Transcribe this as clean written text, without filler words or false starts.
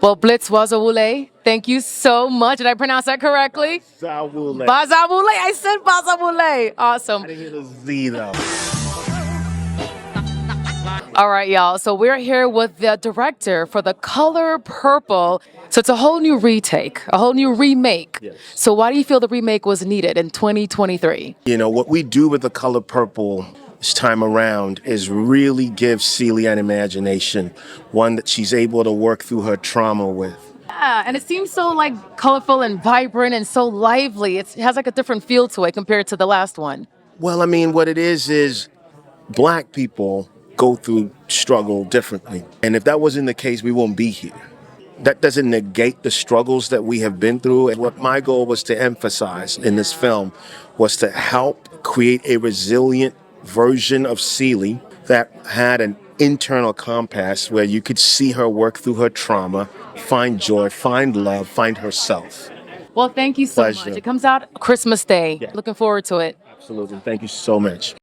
Well, Blitz Bazawule, thank you so much. Did I pronounce that correctly? Bazawule. Bazawule. I said Bazawule. Awesome. I didn't hear the Z though. All right, y'all. So we're here with the director for The Color Purple. So it's a whole new retake, a whole new remake. Yes. So why do you feel the remake was needed in 2023? You know, what we do with The Color Purple this time around is really give Celie an imagination, one that she's able to work through her trauma with. Yeah, and it seems so like colorful and vibrant and so lively. It has like a different feel to it compared to the last one. Well, I mean, what it is black people go through struggle differently. And if that wasn't the case, we won't be here. That doesn't negate the struggles that we have been through. And what my goal was to emphasize in this film was to help create a resilient version of Celie that had an internal compass where you could see her work through her trauma, find joy, find love, find herself. Well, thank you so Pleasure. much. It comes out Christmas Day. Yeah. Looking forward to it. Absolutely. Thank you so much.